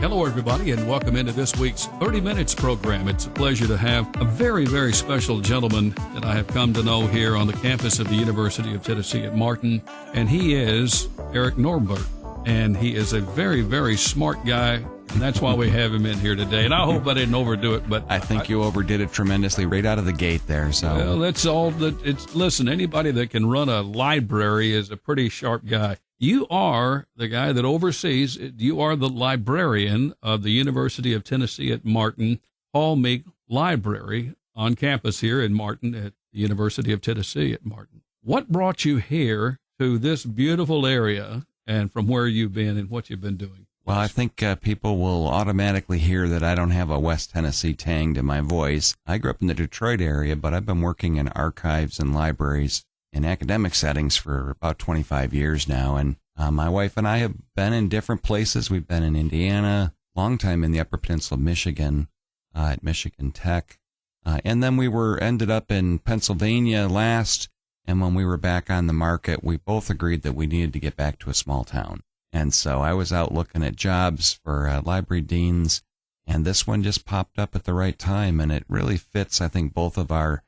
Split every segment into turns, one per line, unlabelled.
Hello, everybody, and welcome into this week's 30 Minutes program. It's a pleasure to have a very, very special gentleman that I have come to know here on the campus of the University of Tennessee at Martin, and he is Erik Nordberg, and he is a very, very smart guy, and that's why we have him in here today. And I hope I didn't overdo it, but
I think you overdid it tremendously right out of the gate there. So
well, that's all that. Listen, anybody that can run a library is a pretty sharp guy. You are the guy that oversees, you are the librarian of the University of Tennessee at Martin, Paul Meek Library on campus here in Martin at the University of Tennessee at Martin. What brought you here to this beautiful area and from where you've been and what you've been doing?
Well, I think people will automatically hear that I don't have a West Tennessee tang to my voice. I grew up in the Detroit area, but I've been working in archives and libraries in academic settings for about 25 years now. And my wife and I have been in different places. We've been in Indiana, long time in the Upper Peninsula of Michigan, at Michigan Tech. And then we ended up in Pennsylvania last. And when we were back on the market, we both agreed that we needed to get back to a small town. And so I was out looking at jobs for library deans, and this one just popped up at the right time. And it really fits, I think, both of our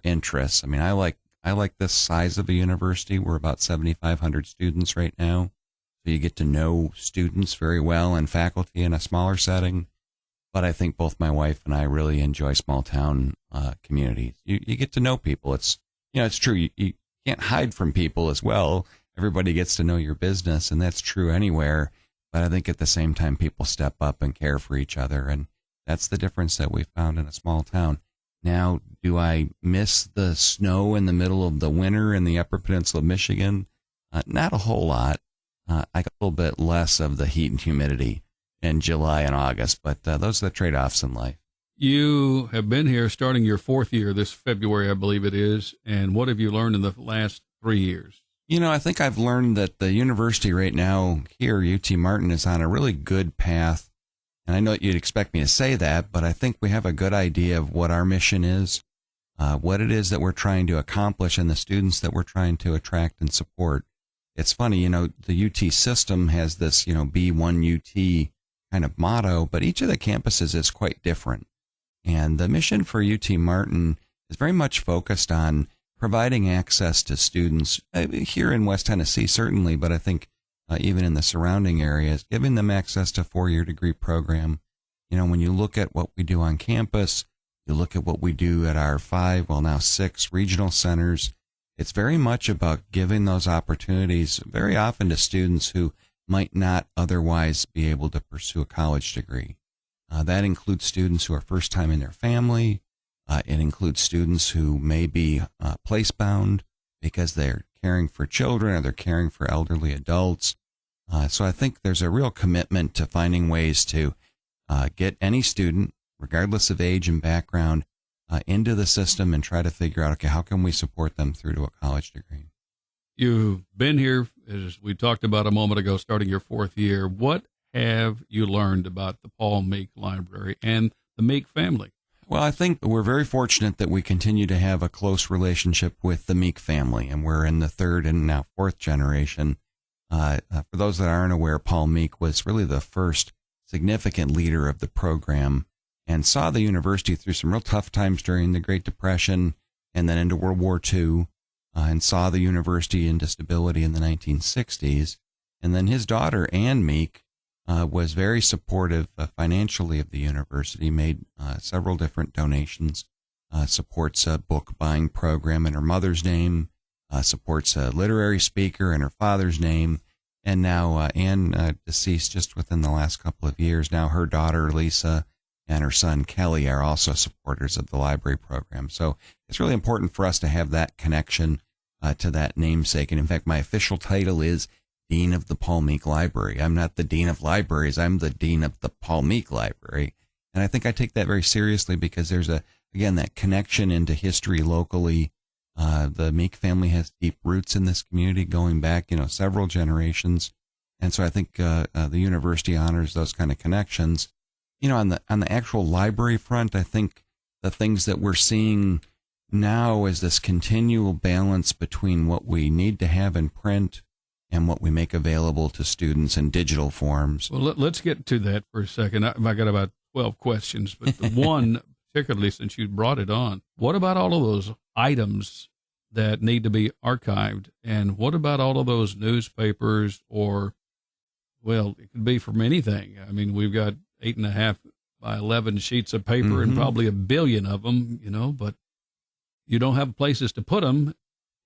interests. I mean, I like this size of a university. We're about 7,500 students right now. So you get to know students very well and faculty in a smaller setting. But I think both my wife and I really enjoy small town communities. You get to know people. It's true. You can't hide from people as well. Everybody gets to know your business, and that's true anywhere. But I think at the same time, people step up and care for each other. And that's the difference that we found in a small town. Now, do I miss the snow in the middle of the winter in the Upper Peninsula of Michigan? Not a whole lot. I got a little bit less of the heat and humidity in July and August, but those are the trade-offs in life.
You have been here starting your fourth year this February, I believe it is. And what have you learned in the last 3 years?
You know, I think I've learned that the university right now here, UT Martin, is on a really good path. And I know that you'd expect me to say that, but I think we have a good idea of what our mission is, what it is that we're trying to accomplish, and the students that we're trying to attract and support. It's funny, the UT system has this, B1UT kind of motto, but each of the campuses is quite different. And the mission for UT Martin is very much focused on providing access to students here in West Tennessee, certainly, but I think even in the surrounding areas, giving them access to a 4-year degree program. When you look at what we do on campus, you look at what we do at our 5, well now 6 regional centers, it's very much about giving those opportunities very often to students who might not otherwise be able to pursue a college degree. That includes students who are first time in their family. It includes students who may be place-bound because they're caring for children or they're caring for elderly adults. So I think there's a real commitment to finding ways to get any student, regardless of age and background, into the system and try to figure out, okay, how can we support them through to a college degree?
You've been here, as we talked about a moment ago, starting your 4th year. What have you learned about the Paul Meek Library and the Meek family?
Well, I think we're very fortunate that we continue to have a close relationship with the Meek family, and we're in the 3rd and now 4th generation. For those that aren't aware, Paul Meek was really the first significant leader of the program and saw the university through some real tough times during the Great Depression and then into World War II, and saw the university into stability in the 1960s. And then his daughter, Ann Meek, was very supportive financially of the university, made several different donations, supports a book buying program in her mother's name, supports a literary speaker in her father's name, and now Anne, deceased just within the last couple of years, now her daughter Lisa and her son Kelly are also supporters of the library program. So it's really important for us to have that connection to that namesake. And in fact, my official title is Dean of the Paul Meek Library. I'm not the Dean of Libraries. I'm the Dean of the Paul Meek Library. And I think I take that very seriously because there's again, that connection into history locally. The Meek family has deep roots in this community going back, several generations. And so I think the university honors those kind of connections. On the actual library front, I think the things that we're seeing now is this continual balance between what we need to have in print and what we make available to students in digital forms.
Well, let's get to that for a second. I got about 12 questions, but the one, particularly since you brought it on, what about all of those items that need to be archived? And what about all of those newspapers or, well, it could be from anything. I mean, we've got 8.5 by 11 sheets of paper and probably a billion of them, but you don't have places to put them,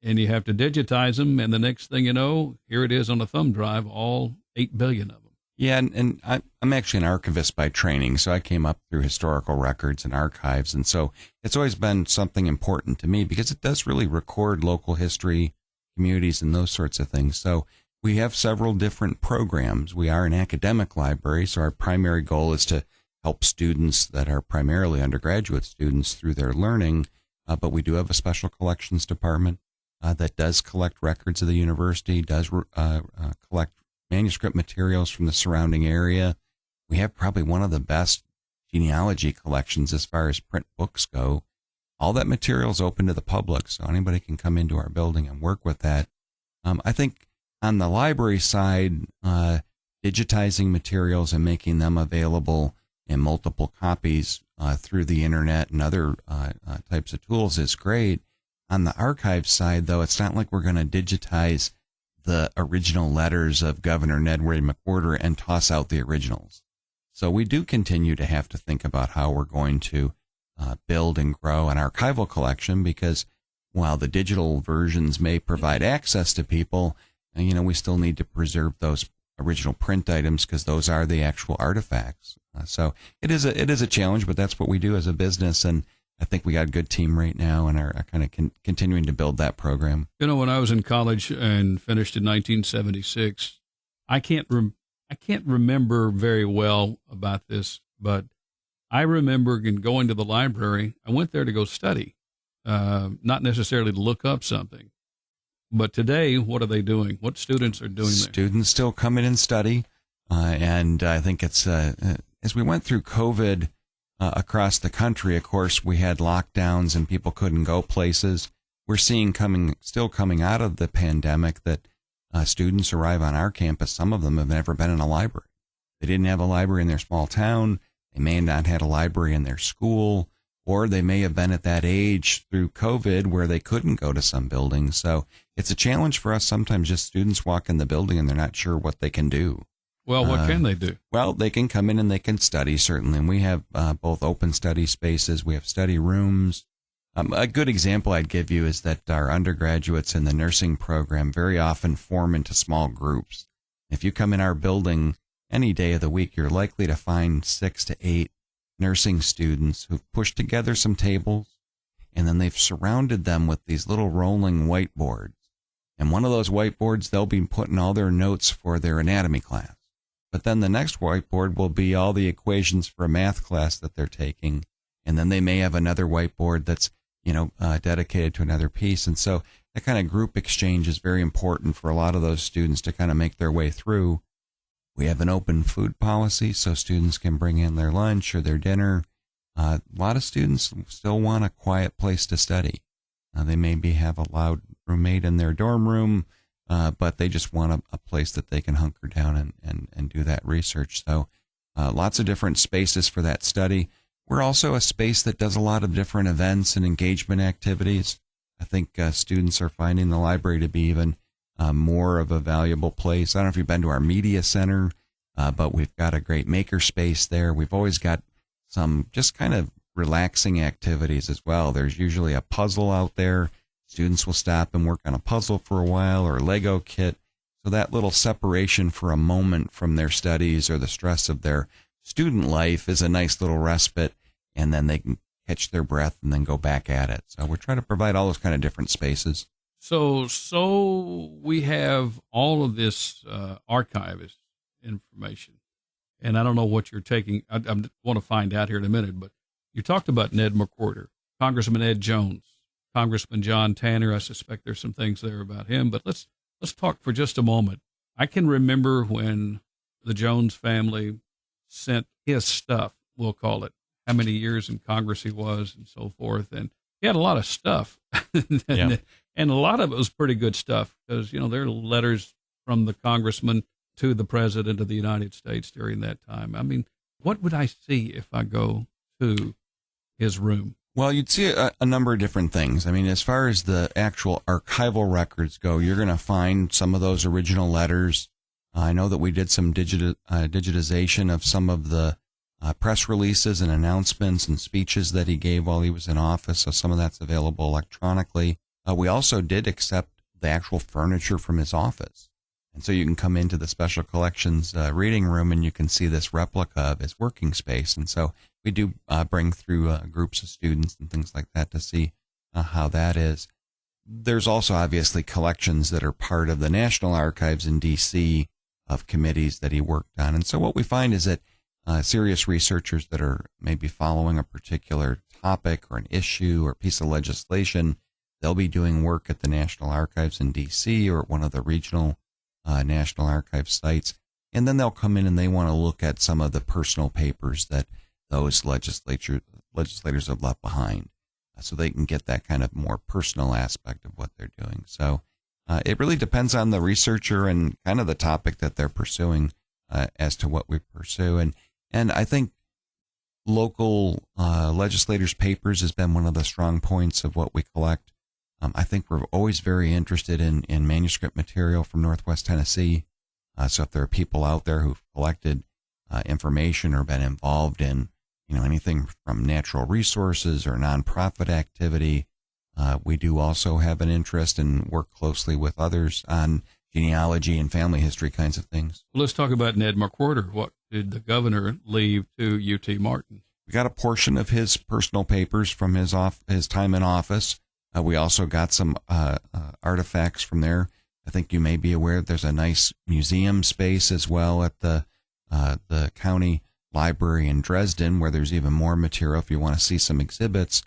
and you have to digitize them. And the next thing you know, here it is on a thumb drive, all 8 billion of them.
Yeah, and I'm actually an archivist by training, so I came up through historical records and archives, and so it's always been something important to me because it does really record local history, communities, and those sorts of things. So we have several different programs. We are an academic library, so our primary goal is to help students that are primarily undergraduate students through their learning, but we do have a special collections department that does collect records of the university, does collect manuscript materials from the surrounding area. We have probably one of the best genealogy collections as far as print books go. All that material is open to the public, so anybody can come into our building and work with that. I think on the library side, digitizing materials and making them available in multiple copies through the internet and other types of tools is great. On the archive side, though, it's not like we're going to digitize the original letters of Governor Ned Ray McWhorter and toss out the originals. So we do continue to have to think about how we're going to build and grow an archival collection, because while the digital versions may provide access to people, we still need to preserve those original print items because those are the actual artifacts. So it is a challenge, but that's what we do as a business, and I think we got a good team right now and are kind of continuing to build that program.
When I was in college and finished in 1976, I can't remember very well about this, but I remember going to the library. I went there to go study, not necessarily to look up something. But today, what are they doing? What students are doing there?
Students still come in and study, and I think it's as we went through COVID. Across the country, of course, we had lockdowns and people couldn't go places. We're seeing still coming out of the pandemic that students arrive on our campus. Some of them have never been in a library. They didn't have a library in their small town. They may not have had a library in their school, or they may have been at that age through COVID where they couldn't go to some buildings. So it's a challenge for us. Sometimes just students walk in the building and they're not sure what they can do.
Well, what can they do?
Well, they can come in and they can study, certainly. And we have both open study spaces. We have study rooms. A good example I'd give you is that our undergraduates in the nursing program very often form into small groups. If you come in our building any day of the week, you're likely to find 6 to 8 nursing students who've pushed together some tables, and then they've surrounded them with these little rolling whiteboards. And one of those whiteboards, they'll be putting all their notes for their anatomy class. But then the next whiteboard will be all the equations for a math class that they're taking. And then they may have another whiteboard that's, dedicated to another piece. And so that kind of group exchange is very important for a lot of those students to kind of make their way through. We have an open food policy, so students can bring in their lunch or their dinner. A lot of students still want a quiet place to study. They maybe have a loud roommate in their dorm room, but they just want a place that they can hunker down and do that research. So lots of different spaces for that study. We're also a space that does a lot of different events and engagement activities. I think students are finding the library to be even more of a valuable place. I don't know if you've been to our media center, but we've got a great maker space there. We've always got some just kind of relaxing activities as well. There's usually a puzzle out there. Students will stop and work on a puzzle for a while, or a Lego kit. So that little separation for a moment from their studies or the stress of their student life is a nice little respite, and then they can catch their breath and then go back at it. So we're trying to provide all those kind of different spaces.
So we have all of this archivist information, and I don't know what you're taking. I want to find out here in a minute, but you talked about Ned McWhorter, Congressman Ed Jones, Congressman John Tanner. I suspect there's some things there about him, but let's talk for just a moment. I can remember when the Jones family sent his stuff, we'll call it, how many years in Congress he was and so forth. And he had a lot of stuff. And a lot of it was pretty good stuff because, there are letters from the congressman to the president of the United States during that time. I mean, what would I see if I go to his room?
Well, you'd see a number of different things. I mean, as far as the actual archival records go, you're going to find some of those original letters. I know that we did some digitization of some of the press releases and announcements and speeches that he gave while he was in office, so some of that's available electronically. We also did accept the actual furniture from his office. And so you can come into the Special Collections reading room and you can see this replica of his working space. And so we do bring through groups of students and things like that to see how that is. There's also obviously collections that are part of the National Archives in D.C. of committees that he worked on. And so what we find is that serious researchers that are maybe following a particular topic or an issue or piece of legislation, they'll be doing work at the National Archives in D.C. or at one of the regional National Archives sites. And then they'll come in and they want to look at some of the personal papers that those legislators have left behind, so they can get that kind of more personal aspect of what they're doing. So it really depends on the researcher and kind of the topic that they're pursuing as to what we pursue. And I think local legislators' papers has been one of the strong points of what we collect. I think we're always very interested in manuscript material from Northwest Tennessee. So if there are people out there who've collected information or been involved in, anything from natural resources or nonprofit activity, we do also have an interest and work closely with others on genealogy and family history kinds of things.
Well, let's talk about Ned McWhorter. What did the governor leave to UT Martin?
We got a portion of his personal papers from his time in office. We also got some artifacts from there. I think you may be aware there's a nice museum space as well at the county library in Dresden, where there's even more material if you want to see some exhibits.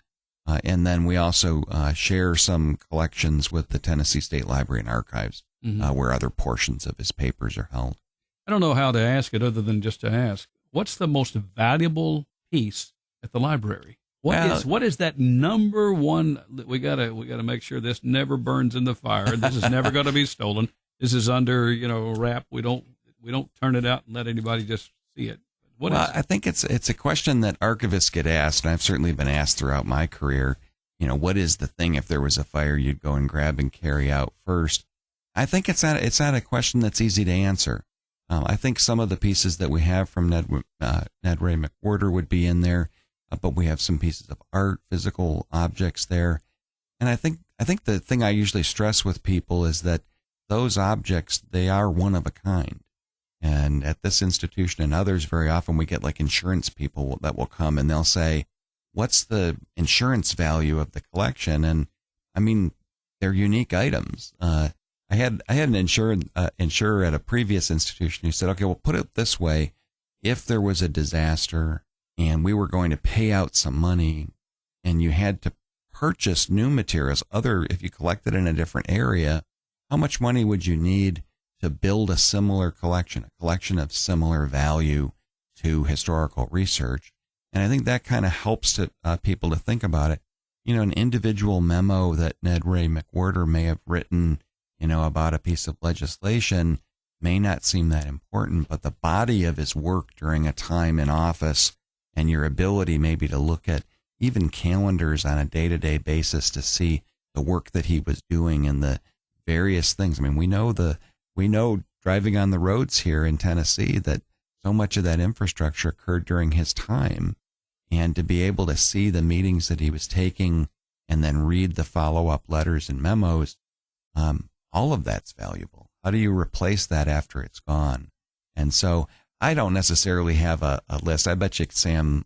And then we also share some collections with the Tennessee State Library and Archives, where other portions of his papers are held.
I don't know how to ask it other than just to ask, what's the most valuable piece at the library? What is that number one? We gotta make sure this never burns in the fire. This is never going to be stolen. This is under wrap. We don't turn it out and let anybody just see it.
I think it's a question that archivists get asked, and I've certainly been asked throughout my career. What is the thing if there was a fire you'd go and grab and carry out first? I think it's not a question that's easy to answer. I think some of the pieces that we have from Ned Ray McWhorter would be in there. But we have some pieces of art, physical objects there. And I think the thing I usually stress with people is that those objects, they are one of a kind. And at this institution and others, very often we get like insurance people that will come and they'll say, what's the insurance value of the collection? And I mean, they're unique items. I had an insurer at a previous institution who said, okay, well, put it this way. If there was a disaster and we were going to pay out some money and you had to purchase new materials, if you collected in a different area, how much money would you need to build a similar collection, a collection of similar value to historical research? And I think that kind of helps people to think about it. An individual memo that Ned Ray McWhorter may have written, about a piece of legislation may not seem that important, but the body of his work during a time in office and your ability maybe to look at even calendars on a day-to-day basis to see the work that he was doing and the various things. I mean, we know driving on the roads here in Tennessee that so much of that infrastructure occurred during his time. And to be able to see the meetings that he was taking and then read the follow-up letters and memos, all of that's valuable. How do you replace that after it's gone? And so I don't necessarily have a list. I bet you Sam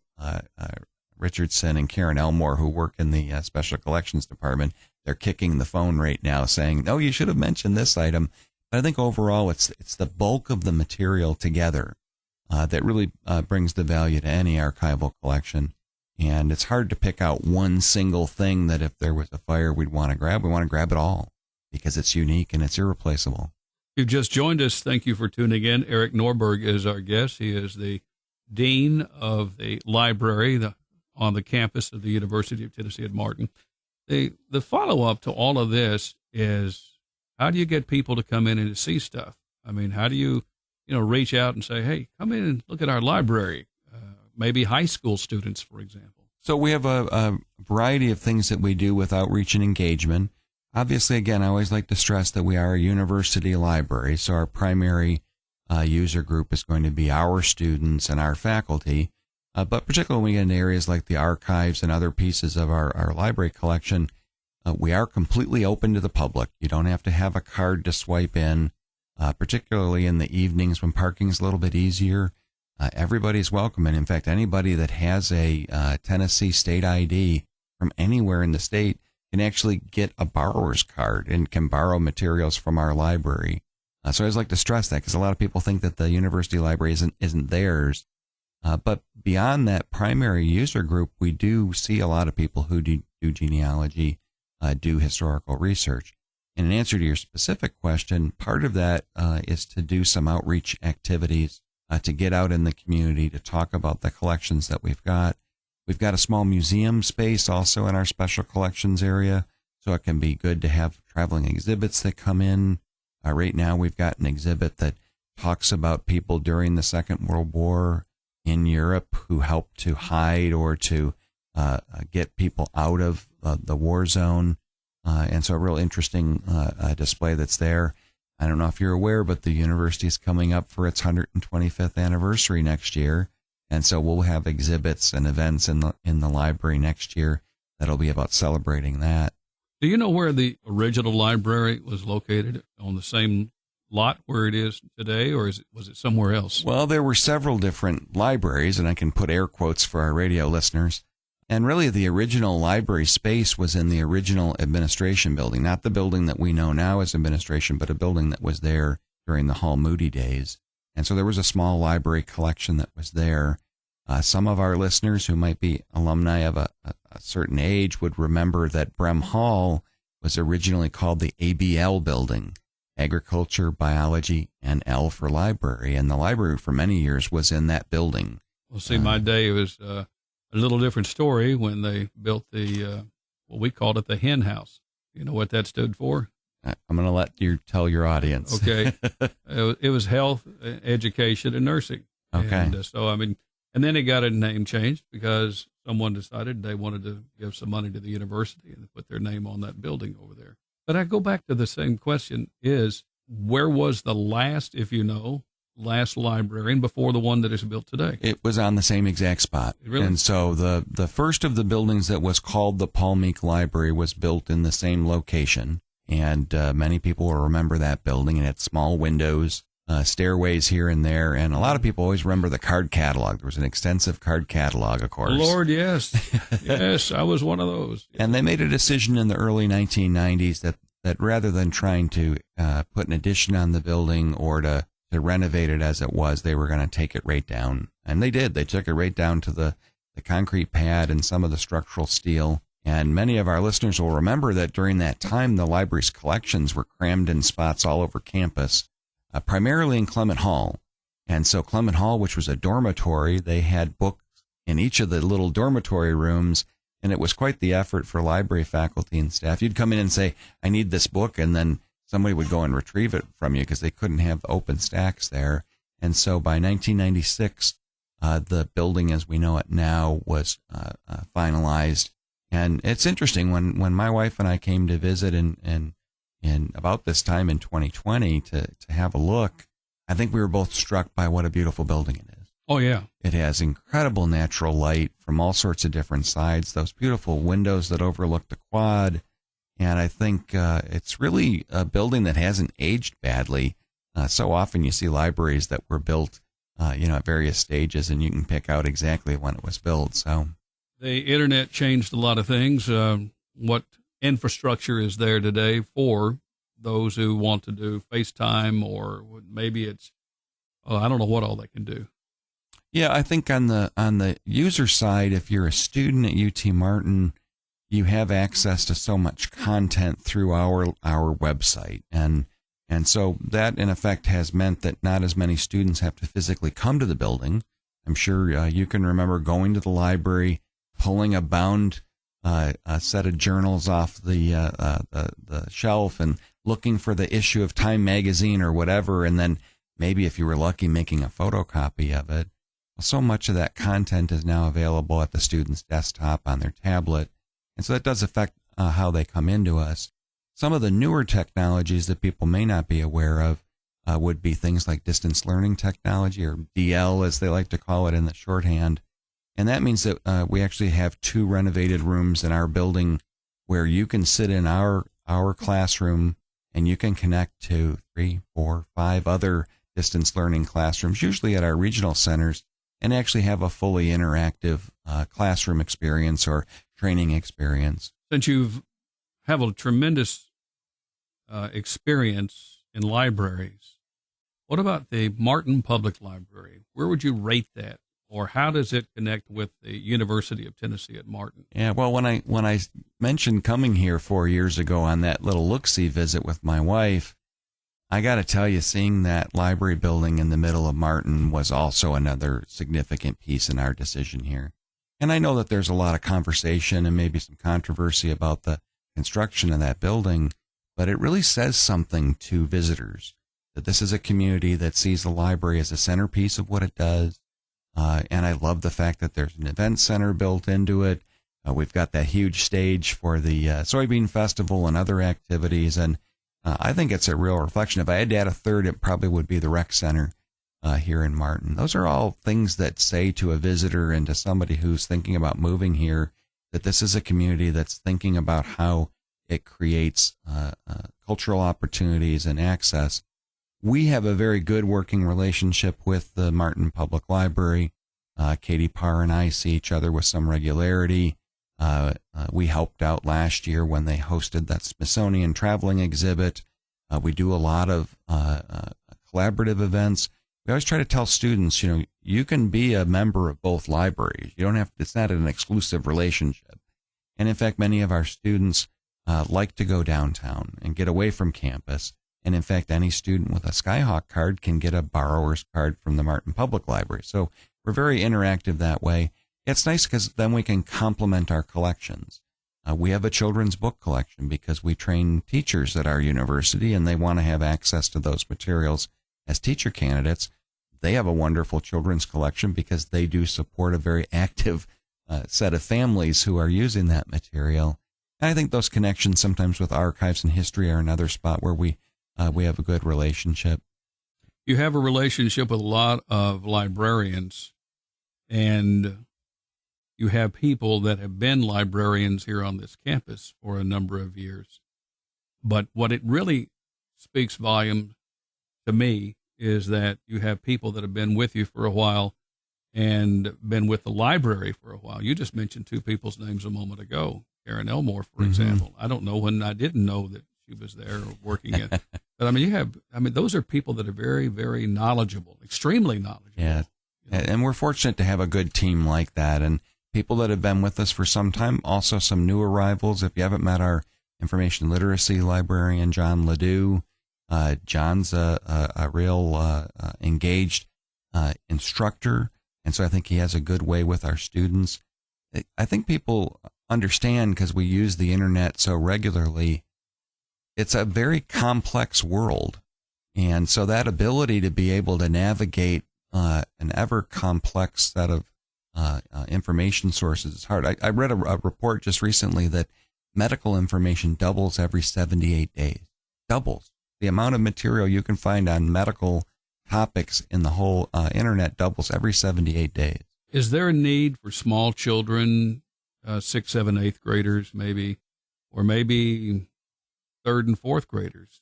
Richardson and Karen Elmore, who work in the Special Collections Department, they're kicking the phone right now saying, no, you should have mentioned this item. But I think overall it's the bulk of the material together that really brings the value to any archival collection. And it's hard to pick out one single thing that if there was a fire we'd want to grab. We want to grab it all because it's unique and it's irreplaceable.
You've just joined us. Thank you for tuning in. Erik Nordberg is our guest. He is the dean of the library on the campus of the University of Tennessee at Martin. The follow-up to all of this is, how do you get people to come in and to see stuff? I mean, how do you reach out and say, hey, come in and look at our library? Maybe high school students, for example.
So we have a variety of things that we do with outreach and engagement. Obviously, again, I always like to stress that we are a university library, so our primary user group is going to be our students and our faculty. But particularly when we get into areas like the archives and other pieces of our library collection, we are completely open to the public. You don't have to have a card to swipe in, particularly in the evenings when parking is a little bit easier. Everybody's welcome. And in fact, anybody that has a Tennessee state ID from anywhere in the state can actually get a borrower's card and can borrow materials from our library. So I always like to stress that because a lot of people think that the university library isn't theirs. But beyond that primary user group, we do see a lot of people who do genealogy, do historical research. And in answer to your specific question, part of that is to do some outreach activities, to get out in the community, to talk about the collections that we've got. We've got a small museum space also in our special collections area, so it can be good to have traveling exhibits that come in. Right now, we've got an exhibit that talks about people during the Second World War in Europe who helped to hide or to get people out of the war zone. And so a real interesting display that's there. I don't know if you're aware, but the university is coming up for its 125th anniversary next year. And so we'll have exhibits and events in the library next year that'll be about celebrating that.
Do you know where the original library was located? On the same lot where it is today, or was it somewhere else?
Well, there were several different libraries, and I can put air quotes for our radio listeners. And really, the original library space was in the original administration building, not the building that we know now as administration, but a building that was there during the Hall Moody days. And so there was a small library collection that was there. Some of our listeners who might be alumni of a certain age would remember that Brehm Hall was originally called the ABL building, Agriculture, Biology, and L for Library. And the library for many years was in that building.
Well, see, my day was a little different story when they built the, what we called it, the hen house. You know what that stood for?
I'm going to let you tell your audience.
Okay. It was health, education, and nursing.
Okay.
And so, I mean, and then it got a name changed because someone decided they wanted to give some money to the university and put their name on that building over there. But I go back to the same question is, where was the last, if you know, last librarian before the one that is built today?
It was on the same exact spot.
Really?
And so the first of the buildings that was called the Paul Meek Library was built in the same location. And many people will remember that building. It had small windows, stairways here and there. And a lot of people always remember the card catalog. There was an extensive card catalog, of course.
Lord, yes. Yes, I was one of those.
And they made a decision in the early 1990s that rather than trying to put an addition on the building or to renovate it as it was, they were going to take it right down. And they did. They took it right down to the concrete pad and some of the structural steel. And many of our listeners will remember that during that time, the library's collections were crammed in spots all over campus, primarily in Clement Hall. And so Clement Hall, which was a dormitory, they had books in each of the little dormitory rooms, and it was quite the effort for library faculty and staff. You'd come in and say, I need this book, and then somebody would go and retrieve it from you because they couldn't have open stacks there. And so by 1996, the building as we know it now was finalized. And it's interesting, when my wife and I came to visit in about this time in 2020 to have a look, I think we were both struck by what a beautiful building it is.
Oh, yeah.
It has incredible natural light from all sorts of different sides, those beautiful windows that overlook the quad. And I think it's really a building that hasn't aged badly. So often you see libraries that were built, at various stages, and you can pick out exactly when it was built. So
the internet changed a lot of things. What infrastructure is there today for those who want to do FaceTime, or maybe it's, I don't know what all they can do.
Yeah, I think on the user side, if you're a student at UT Martin, you have access to so much content through our website. And so that, in effect, has meant that not as many students have to physically come to the building. I'm sure you can remember going to the library, pulling a bound a set of journals off the shelf and looking for the issue of Time magazine or whatever, and then maybe if you were lucky making a photocopy of it. Well, so much of that content is now available at the student's desktop on their tablet, and so that does affect how they come into us. Some of the newer technologies that people may not be aware of would be things like distance learning technology, or DL as they like to call it in the shorthand. And that means that we actually have 2 renovated rooms in our building where you can sit in our classroom and you can connect to 3, 4, 5 other distance learning classrooms, usually at our regional centers, and actually have a fully interactive classroom experience or training experience.
Since you have a tremendous experience in libraries, what about the Martin Public Library? Where would you rate that? Or how does it connect with the University of Tennessee at Martin?
Yeah, well, when I mentioned coming here 4 years ago on that little look-see visit with my wife, I got to tell you, seeing that library building in the middle of Martin was also another significant piece in our decision here. And I know that there's a lot of conversation and maybe some controversy about the construction of that building, but it really says something to visitors that this is a community that sees the library as a centerpiece of what it does. And I love the fact that there's an event center built into it. We've got that huge stage for the soybean festival and other activities. And I think it's a real reflection. If I had to add a third, it probably would be the rec center here in Martin. Those are all things that say to a visitor and to somebody who's thinking about moving here that this is a community that's thinking about how it creates cultural opportunities and access. We have a very good working relationship with the Martin Public Library. Katie Parr and I see each other with some regularity. We helped out last year when they hosted that Smithsonian traveling exhibit. We do a lot of collaborative events. We always try to tell students, you can be a member of both libraries. You don't have to, it's not an exclusive relationship. And in fact, many of our students like to go downtown and get away from campus. And in fact, any student with a Skyhawk card can get a borrower's card from the Martin Public Library. So we're very interactive that way. It's nice because then we can complement our collections. We have a children's book collection because we train teachers at our university and they want to have access to those materials as teacher candidates. They have a wonderful children's collection because they do support a very active set of families who are using that material. And I think those connections sometimes with archives and history are another spot where we have a good relationship.
You have a relationship with a lot of librarians, and you have people that have been librarians here on this campus for a number of years. But what it really speaks volume to me is that you have people that have been with you for a while and been with the library for a while. You just mentioned 2 people's names a moment ago. Karen Elmore, for example. I don't know when I didn't know that she was there working at. But those are people that are very, very knowledgeable, extremely knowledgeable.
Yeah. And we're fortunate to have a good team like that. And people that have been with us for some time, also some new arrivals. If you haven't met our information literacy librarian, John Ledoux, John's a real engaged instructor. And so I think he has a good way with our students. I think people understand, because we use the internet so regularly, it's a very complex world. And so that ability to be able to navigate an ever complex set of information sources is hard. I read a report just recently that medical information doubles every 78 days. Doubles. The amount of material you can find on medical topics in the whole internet doubles every 78 days.
Is there a need for small children, 6th, 7th, 8th graders maybe, or maybe 3rd and 4th graders?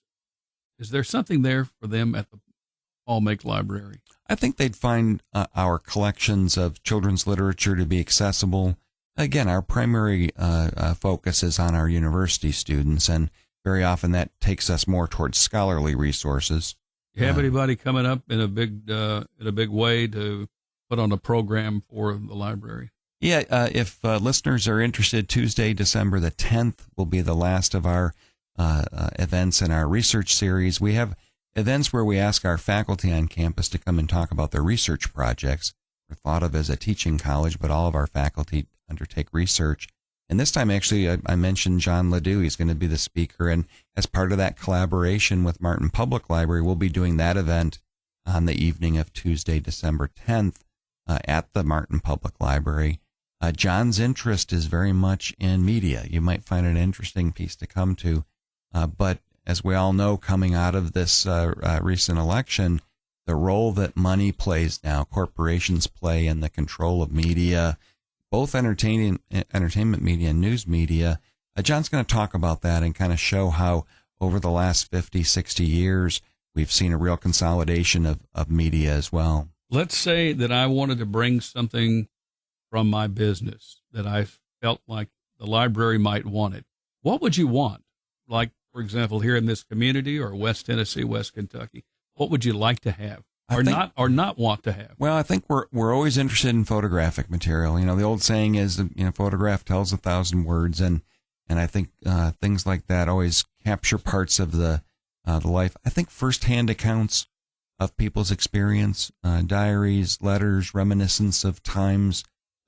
Is there something there for them at the Paul Meek Library?
I think they'd find our collections of children's literature to be accessible. Again, our primary focus is on our university students, and very often that takes us more towards scholarly resources.
You have anybody coming up in a big way to put on a program for the library?
Yeah, if listeners are interested, Tuesday, December the 10th will be the last of our events in our research series. We have events where we ask our faculty on campus to come and talk about their research projects. We're thought of as a teaching college, but all of our faculty undertake research. And this time, actually, I mentioned John Ledoux. He's going to be the speaker. And as part of that collaboration with Martin Public Library, we'll be doing that event on the evening of Tuesday, December 10th at the Martin Public Library. John's interest is very much in media. You might find it an interesting piece to come to. But as we all know, coming out of this recent election, the role that money plays now, corporations play in the control of media, both entertainment media and news media. John's going to talk about that and kind of show how over the last 50, 60 years, we've seen a real consolidation of media as well.
Let's say that I wanted to bring something from my business that I felt like the library might want it. What would you want? Like, for example, here in this community or West Tennessee, West Kentucky, what would you like to have or not want to have?
Well, I think we're always interested in photographic material. You know, the old saying is, photograph tells 1,000 words. And I think things like that always capture parts of the life. I think firsthand accounts of people's experience, diaries, letters, reminiscence of times,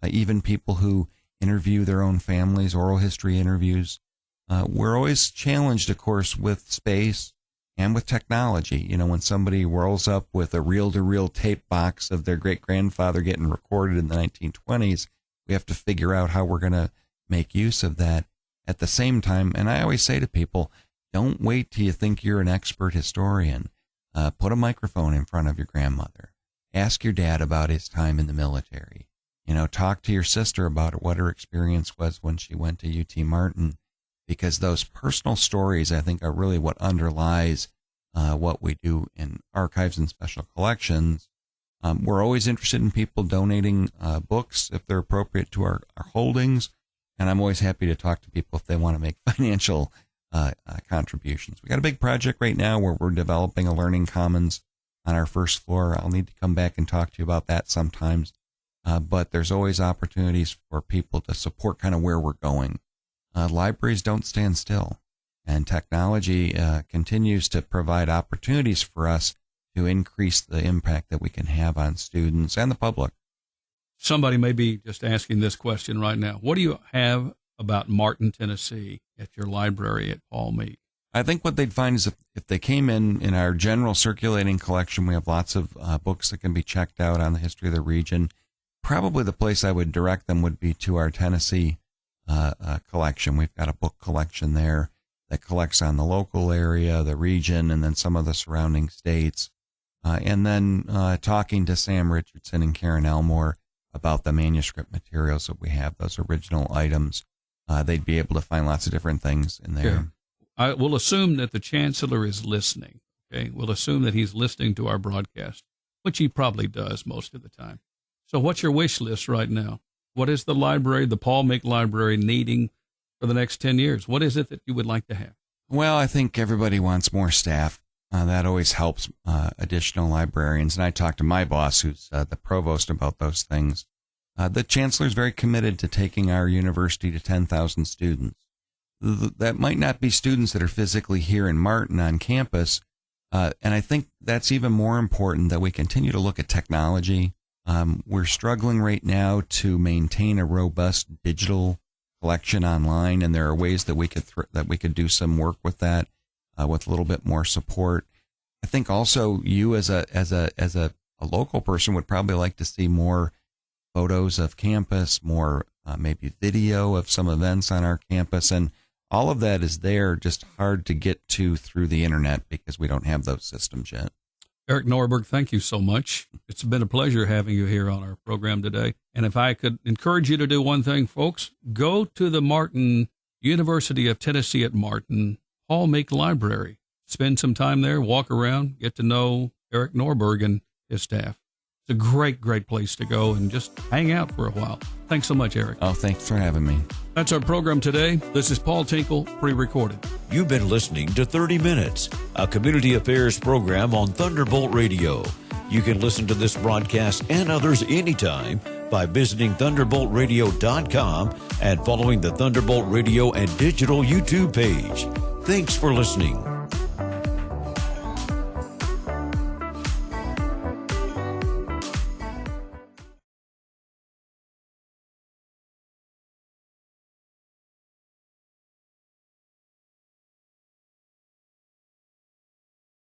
even people who interview their own families, oral history interviews. We're always challenged, of course, with space and with technology. You know, when somebody rolls up with a reel-to-reel tape box of their great-grandfather getting recorded in the 1920s, we have to figure out how we're going to make use of that. At the same time, and I always say to people, don't wait till you think you're an expert historian. Put a microphone in front of your grandmother. Ask your dad about his time in the military. You know, talk to your sister about what her experience was when she went to UT Martin, because those personal stories, I think, are really what underlies what we do in archives and special collections. We're always interested in people donating books if they're appropriate to our holdings, and I'm always happy to talk to people if they want to make financial contributions. We got a big project right now where we're developing a learning commons on our first floor. I'll need to come back and talk to you about that sometimes. But there's always opportunities for people to support kind of where we're going. Libraries don't stand still, and technology continues to provide opportunities for us to increase the impact that we can have on students and the public.
Somebody may be just asking this question right now. What do you have about Martin, Tennessee at your library at Paul Meek?
I think what they'd find is if they came in our general circulating collection, we have lots of books that can be checked out on the history of the region. Probably the place I would direct them would be to our Tennessee collection. We've got a book collection there that collects on the local area, the region, and then some of the surrounding states. And then talking to Sam Richardson and Karen Elmore about the manuscript materials that we have, those original items. They'd be able to find lots of different things in there.
Yeah. I will assume that the Chancellor is listening. Okay, we'll assume that he's listening to our broadcast, which he probably does most of the time. So what's your wish list right now? What is the library, the Paul Meek Library, needing for the next 10 years? What is it that you would like to have?
Well, I think everybody wants more staff. That always helps additional librarians. And I talked to my boss, who's the provost, about those things. The Chancellor is very committed to taking our university to 10,000 students. That might not be students that are physically here in Martin on campus. And I think that's even more important, that we continue to look at technology. We're struggling right now to maintain a robust digital collection online, and there are ways that we could do some work with that, with a little bit more support. I think also you as a local person would probably like to see more photos of campus, more maybe video of some events on our campus, and all of that is there, just hard to get to through the internet because we don't have those systems yet.
Erik Nordberg, thank you so much. It's been a pleasure having you here on our program today. And if I could encourage you to do one thing, folks, go to the Martin, University of Tennessee at Martin, Paul Meek Library. Spend some time there, walk around, get to know Erik Nordberg and his staff. It's a great, great place to go and just hang out for a while. Thanks so much, Erik.
Oh, thanks for having me.
That's our program today. This is Paul Tinkle, pre-recorded.
You've been listening to 30 Minutes, a community affairs program on Thunderbolt Radio. You can listen to this broadcast and others anytime by visiting thunderboltradio.com and following the Thunderbolt Radio and Digital YouTube page. Thanks for listening.